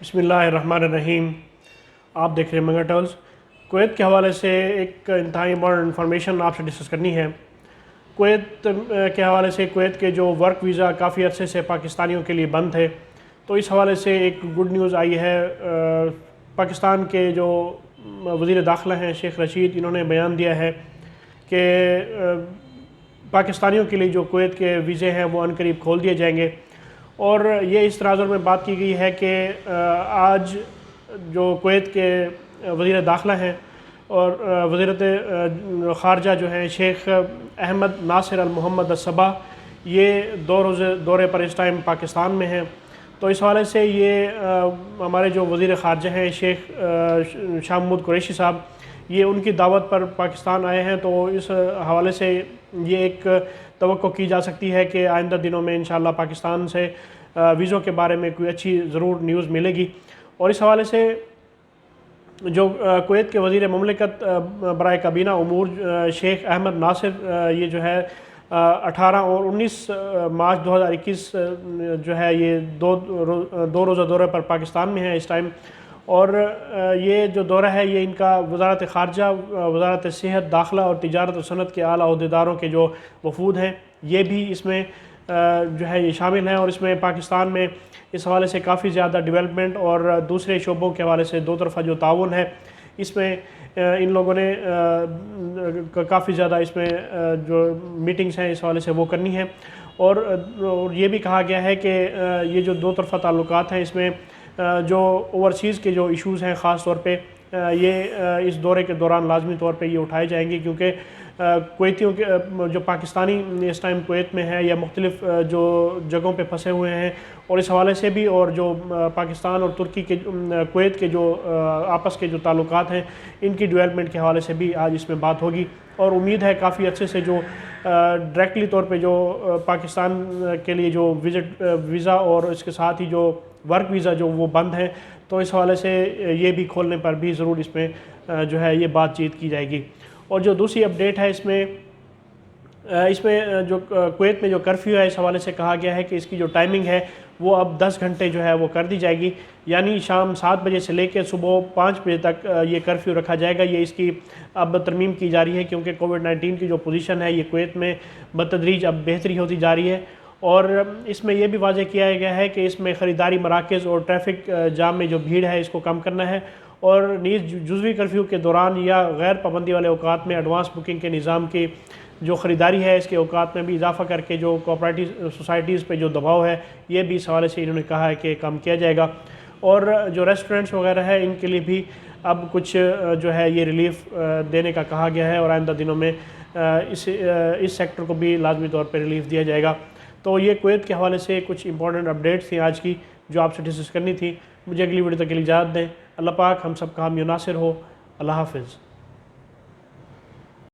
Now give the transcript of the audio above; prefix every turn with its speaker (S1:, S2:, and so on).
S1: بسم اللہ الرحمن الرحیم۔ آپ دیکھ رہے ہیں منگا ٹرلز۔ کویت کے حوالے سے ایک انتہائی امپورٹنٹ انفارمیشن آپ سے ڈسکس کرنی ہے۔ کویت کے حوالے سے کویت کے جو ورک ویزا کافی عرصے سے پاکستانیوں کے لیے بند تھے، تو اس حوالے سے ایک گڈ نیوز آئی ہے۔ پاکستان کے جو وزیر داخلہ ہیں شیخ رشید، انہوں نے بیان دیا ہے کہ پاکستانیوں کے لیے جو کویت کے ویزے ہیں وہ عنقریب کھول دیے جائیں گے، اور یہ اس تناظر میں بات کی گئی ہے کہ آج جو کویت کے وزیر داخلہ ہیں اور وزارت خارجہ جو ہیں شیخ احمد ناصر المحمد الصباح، یہ 2 روزے دورے پر اس ٹائم پاکستان میں ہیں۔ تو اس حوالے سے یہ ہمارے جو وزیر خارجہ ہیں شیخ شاہ محمود قریشی صاحب، یہ ان کی دعوت پر پاکستان آئے ہیں، تو اس حوالے سے یہ ایک توقع کی جا سکتی ہے کہ آئندہ دنوں میں انشاءاللہ پاکستان سے ویزوں کے بارے میں کوئی اچھی ضرور نیوز ملے گی۔ اور اس حوالے سے جو کویت کے وزیر مملکت برائے کابینہ امور شیخ احمد ناصر، یہ جو ہے 18 اور 19 مارچ 2021 جو ہے یہ دو روزہ دورے پر پاکستان میں ہے اس ٹائم، اور یہ جو دورہ ہے یہ ان کا وزارت خارجہ، وزارت صحت، داخلہ اور تجارت و صنعت کے اعلیٰ عہدیداروں کے جو وفود ہیں یہ بھی اس میں جو ہے یہ شامل ہیں، اور اس میں پاکستان میں اس حوالے سے کافی زیادہ ڈیولپمنٹ اور دوسرے شعبوں کے حوالے سے دو طرفہ جو تعاون ہے، اس میں ان لوگوں نے کافی زیادہ اس میں جو میٹنگز ہیں اس حوالے سے وہ کرنی ہے، اور یہ بھی کہا گیا ہے کہ یہ جو دو طرفہ تعلقات ہیں اس میں جو اوورسیز کے جو ایشوز ہیں خاص طور پہ یہ اس دورے کے دوران لازمی طور پہ یہ اٹھائے جائیں گے، کیونکہ کویتیوں کے جو پاکستانی اس ٹائم کویت میں ہیں یا مختلف جو جگہوں پہ پھنسے ہوئے ہیں، اور اس حوالے سے بھی، اور جو پاکستان اور ترکی کے کویت کے جو آپس کے جو تعلقات ہیں ان کی ڈیولپمنٹ کے حوالے سے بھی آج اس میں بات ہوگی، اور امید ہے کافی اچھے سے جو ڈائریکٹلی طور پہ جو پاکستان کے لیے جو ویزا اور اس کے ساتھ ہی جو ورک ویزا جو وہ بند ہیں، تو اس حوالے سے یہ بھی کھولنے پر بھی ضرور اس میں جو ہے یہ بات چیت کی جائے گی۔ اور جو دوسری اپڈیٹ ہے اس میں جو کویت میں جو کرفیو ہے اس حوالے سے کہا گیا ہے کہ اس کی جو ٹائمنگ ہے وہ اب 10 گھنٹے جو ہے وہ کر دی جائے گی، یعنی شام 7 بجے سے لے کے صبح 5 بجے تک یہ کرفیو رکھا جائے گا۔ یہ اس کی اب ترمیم کی جا رہی ہے کیونکہ کووڈ-19 کی جو پوزیشن ہے یہ کویت میں بتدریج اب بہتری ہوتی جا رہی ہے، اور اس میں یہ بھی واضح کیا گیا ہے کہ اس میں خریداری مراکز اور ٹریفک جام میں جو بھیڑ ہے اس کو کم کرنا ہے، اور نیز جزوی کرفیو کے دوران یا غیر پابندی والے اوقات میں ایڈوانس بکنگ کے نظام کی جو خریداری ہے اس کے اوقات میں بھی اضافہ کر کے جو کوآپریٹو سوسائٹیز پہ جو دباؤ ہے یہ بھی اس حوالے سے انہوں نے کہا ہے کہ کم کیا جائے گا، اور جو ریسٹورنٹس وغیرہ ہے ان کے لیے بھی اب کچھ جو ہے یہ ریلیف دینے کا کہا گیا ہے، اور آئندہ دنوں میں اس سیکٹر کو بھی لازمی طور پہ ریلیف دیا جائے گا۔ تو یہ کویت کے حوالے سے کچھ امپورٹنٹ اپڈیٹس تھیں آج کی جو آپ سے ڈسکس کرنی تھی۔ مجھے اگلی ویڈیو تک کے لیے اجازت دیں۔ اللہ پاک ہم سب کا حامی و ناصر ہو۔ اللہ حافظ۔